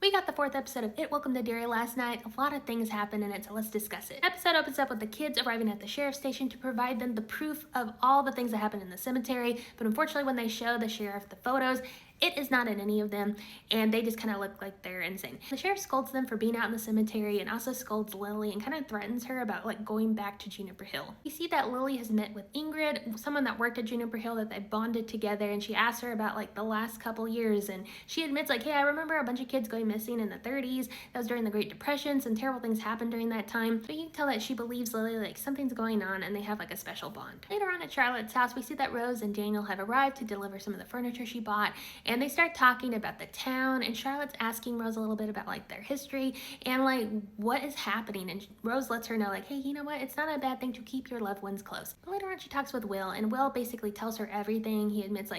We got the fourth episode of It Welcome to Derry last night. A lot of things happened in it, so let's discuss it. The episode opens up with the kids arriving at the sheriff's station to provide them the proof of all the things that happened in the cemetery, but unfortunately when they show the sheriff the photos, it is not in any of them, and they just kind of look like they're insane. The sheriff scolds them for being out in the cemetery and also scolds Lily and kind of threatens her about going back to Juniper Hill. We see that Lily has met with Ingrid, someone that worked at Juniper Hill, that they bonded together, and she asks her about the last couple years, and she admits hey, I remember a bunch of kids going missing in the 30s. That was during the Great Depression. Some terrible things happened during that time. But you can tell that she believes Lily, something's going on, and they have a special bond. Later on at Charlotte's house, we see that Rose and Daniel have arrived to deliver some of the furniture she bought, and they start talking about the town, and Charlotte's asking Rose a little bit about their history and what is happening, and Rose lets her know hey, you know what, it's not a bad thing to keep your loved ones close. But later on she talks with Will, and Will basically tells her everything. He admits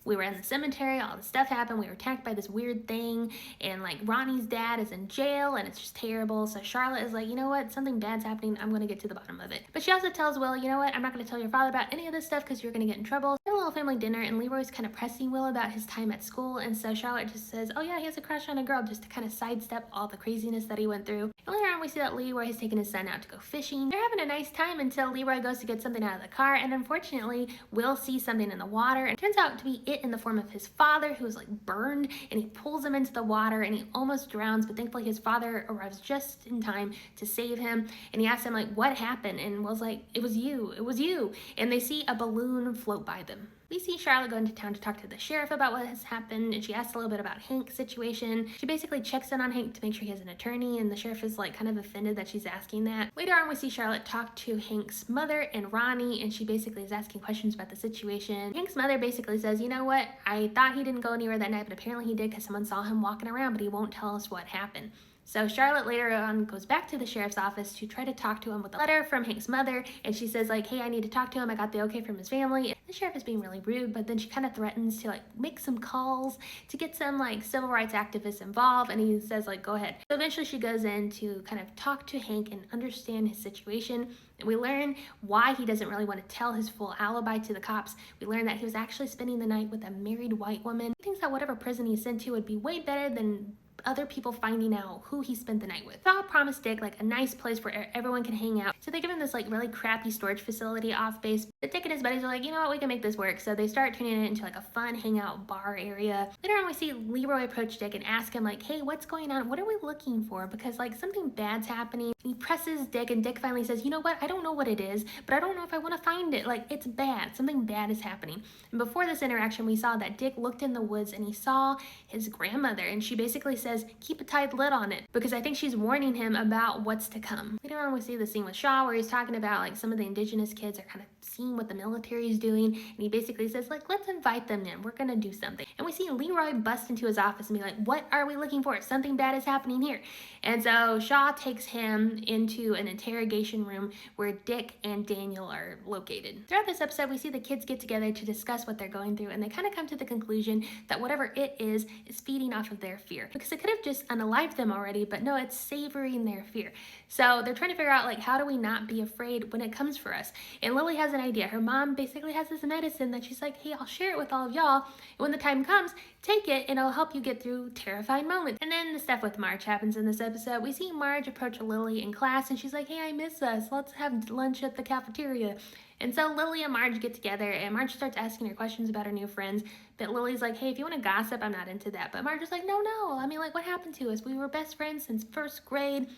we were in the cemetery, all this stuff happened, we were attacked by this weird thing, and Ronnie's dad is in jail and it's just terrible. So Charlotte is you know what, something bad's happening, I'm gonna get to the bottom of it. But she also tells Will, you know what, I'm not gonna tell your father about any of this stuff because you're gonna get in trouble. They have a little family dinner, and Leroy's kind of pressing Will about his time at school, and so Charlotte just says, oh yeah, he has a crush on a girl, just to kind of sidestep all the craziness that he went through. And later on we see that Leroy has taken his son out to go fishing. They're having a nice time until Leroy goes to get something out of the car, and unfortunately Will sees something in the water, and it turns out to be it in the form of his father, who was burned, and he pulls him into the water and he almost drowns, but thankfully his father arrives just in time to save him. And he asks him what happened, and Will's it was you, and they see a balloon float by them. We see Charlotte go into town to talk to the sheriff about what has happened, and she asks a little bit about Hank's situation. She basically checks in on Hank to make sure he has an attorney, and the sheriff is kind of offended that she's asking that. Later on we see Charlotte talk to Hank's mother and Ronnie, and she basically is asking questions about the situation. Hank's mother basically says, you know what, I thought he didn't go anywhere that night, but apparently he did because someone saw him walking around, but he won't tell us what happened. So Charlotte later on goes back to the sheriff's office to try to talk to him with a letter from Hank's mother, and she says hey, I need to talk to him, I got the okay from his family. And the sheriff is being really rude, but then she kind of threatens to make some calls to get some civil rights activists involved, and he says go ahead. So eventually she goes in to kind of talk to Hank and understand his situation. And we learn why he doesn't really want to tell his full alibi to the cops. We learn that he was actually spending the night with a married white woman. He thinks that whatever prison he's sent to would be way better than other people finding out who he spent the night with. Saul promised Dick a nice place where everyone can hang out. So they give him this really crappy storage facility off base. But Dick and his buddies are you know what, we can make this work. So they start turning it into a fun hangout bar area. Later on we see Leroy approach Dick and ask him hey, what's going on? What are we looking for? Because something bad's happening. And he presses Dick, and Dick finally says, you know what, I don't know what it is, but I don't know if I want to find it. It's bad. Something bad is happening. And before this interaction we saw that Dick looked in the woods and he saw his grandmother, and she basically says, keep a tight lid on it, because I think she's warning him about what's to come. Later on we see the scene with Shaw where he's talking about some of the indigenous kids are kind of seeing what the military is doing, and he basically says let's invite them in, we're gonna do something. And we see Leroy bust into his office and be what are we looking for? Something bad is happening here. And so Shaw takes him into an interrogation room where Dick and Daniel are located. Throughout this episode we see the kids get together to discuss what they're going through, and they kind of come to the conclusion that whatever it is feeding off of their fear, because it could have just unalived them already, but no, it's savoring their fear. So they're trying to figure out how do we not be afraid when it comes for us. And Lily has an idea. Her mom basically has this medicine that she's hey, I'll share it with all of y'all, and when the time comes, take it and it'll help you get through terrifying moments. And then the stuff with Marge happens in this episode. We see Marge approach Lily in class, and she's hey, I miss us, let's have lunch at the cafeteria. And so Lily and Marge get together, and Marge starts asking her questions about her new friends. But Lily's hey, if you want to gossip, I'm not into that. But Marge is no, I mean, what happened to us? We were best friends since first grade.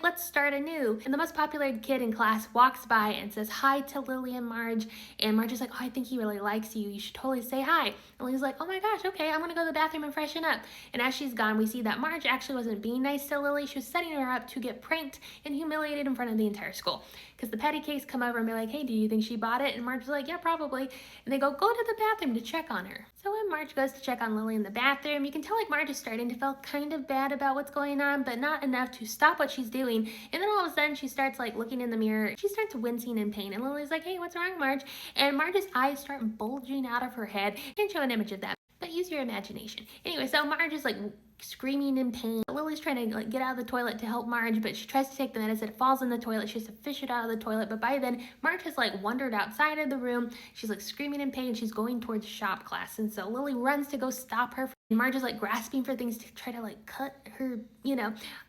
Let's start anew. And the most popular kid in class walks by and says hi to Lily and Marge. And Marge is oh, I think he really likes you. You should totally say hi. And Lily's oh my gosh, okay, I'm gonna go to the bathroom and freshen up. And as she's gone, we see that Marge actually wasn't being nice to Lily. She was setting her up to get pranked and humiliated in front of the entire school. Because the petty cakes come over and be hey, do you think she bought it? And Marge is yeah, probably. And they go to the bathroom to check on her. So when Marge goes to check on Lily in the bathroom, you can tell Marge is starting to feel kind of bad about what's going on, but not enough to stop what she's doing. And then all of a sudden she starts looking in the mirror. She starts wincing in pain, and Lily's hey, what's wrong, Marge? And Marge's eyes start bulging out of her head. I can't show an image of that, but use your imagination. Anyway, so Marge is screaming in pain. Lily's trying to get out of the toilet to help Marge, but she tries to take the medicine. It falls in the toilet. She has to fish it out of the toilet, but by then Marge has wandered outside of the room. She's screaming in pain. She's going towards shop class, and so Lily runs to go stop her Marge is like grasping for things to try to like cut her,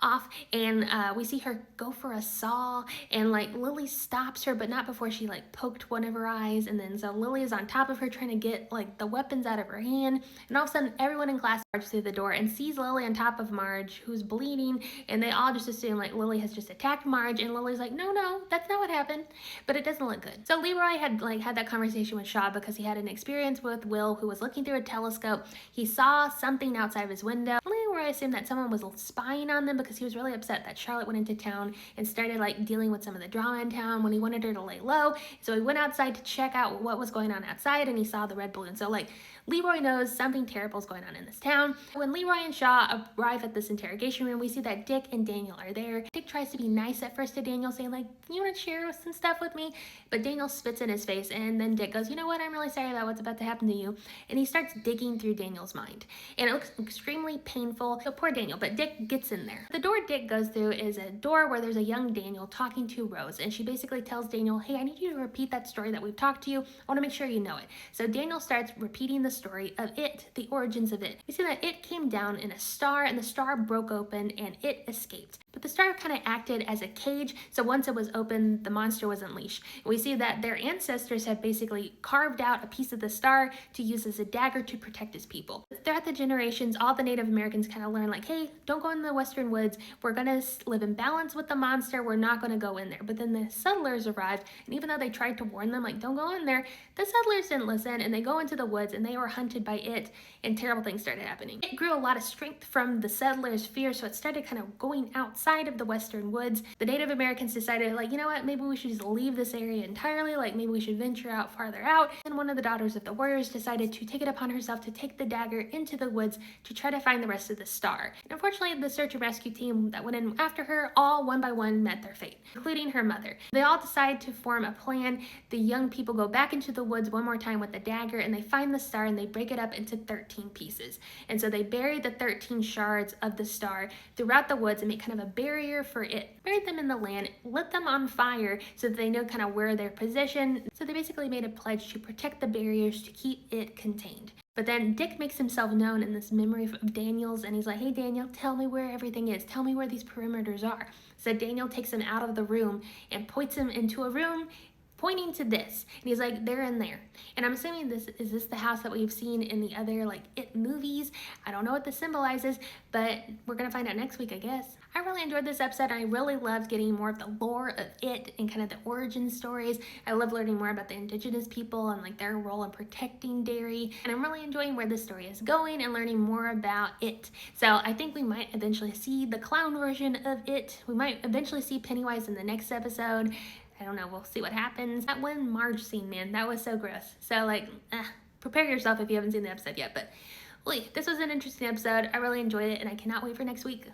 off. And we see her go for a saw, and like Lily stops her, but not before she like poked one of her eyes. And then so Lily is on top of her trying to get like the weapons out of her hand. And all of a sudden, everyone in class marches through the door and sees Lily on top of Marge, who's bleeding. And they all just assume like Lily has just attacked Marge. And Lily's like, no, that's not what happened. But it doesn't look good. So Leroy had that conversation with Shaw because he had an experience with Will, who was looking through a telescope. He saw something outside of his window. Leroy assumed that someone was spying on them because he was really upset that Charlotte went into town and started like dealing with some of the drama in town when he wanted her to lay low. So he went outside to check out what was going on outside, and he saw the red balloon. So like Leroy knows something terrible is going on in this town. When Leroy and Shaw arrive at this interrogation room, we see that Dick and Daniel are there. Dick tries to be nice at first to Daniel, saying like, you want to share some stuff with me? But Daniel spits in his face, and then Dick goes, you know what, I'm really sorry about what's about to happen to you. And he starts digging through Daniel's mind. And it looks extremely painful. So poor Daniel, but Dick gets in there. The door Dick goes through is a door where there's a young Daniel talking to Rose, and she basically tells Daniel, hey, I need you to repeat that story that we've talked to you. I want to make sure you know it. So Daniel starts repeating the story of it, the origins of it. We see that it came down in a star, and the star broke open and it escaped. But the star kind of acted as a cage, so once it was open, the monster was unleashed. And we see that their ancestors have basically carved out a piece of the star to use as a dagger to protect his people. Throughout the generations, all the Native Americans kind of learn like, hey, don't go in the western woods. We're going to live in balance with the monster. We're not going to go in there. But then the settlers arrived, and even though they tried to warn them, like, don't go in there, the settlers didn't listen, and they go into the woods, and they were hunted by it, and terrible things started happening. It grew a lot of strength from the settlers' fear, so it started kind of going outside of the western woods. The Native Americans decided, like, you know what, maybe we should just leave this area entirely, like maybe we should venture out farther out. And one of the daughters of the warriors decided to take it upon herself to take the dagger into the woods to try to find the rest of the star. And unfortunately, the search and rescue team that went in after her, all one by one met their fate, including her mother. They all decide to form a plan. The young people go back into the woods one more time with the dagger, and they find the star, and they break it up into 13 pieces. And so they bury the 13 shards of the star throughout the woods and make kind of a barrier for it. Buried them in the land, lit them on fire so that they know kind of where they're positioned. So they basically made a pledge to protect the barriers to keep it contained. But then Dick makes himself known in this memory of Daniel's, and he's like, hey Daniel, tell me where everything is. Tell me where these perimeters are. So Daniel takes him out of the room and points him into a room pointing to this, and he's like, they're in there. And I'm assuming this is the house that we've seen in the other like It movies. I don't know what this symbolizes, but we're gonna find out next week, I guess. I really enjoyed this episode. I really loved getting more of the lore of it and kind of the origin stories. I love learning more about the indigenous people and like their role in protecting Derry, and I'm really enjoying where this story is going and learning more about it. So I think we might eventually see the clown version of it. We might eventually see Pennywise in the next episode. I don't know, we'll see what happens. That one Marge scene, man, that was so gross. So like, prepare yourself if you haven't seen the episode yet. But this was an interesting episode. I really enjoyed it, and I cannot wait for next week.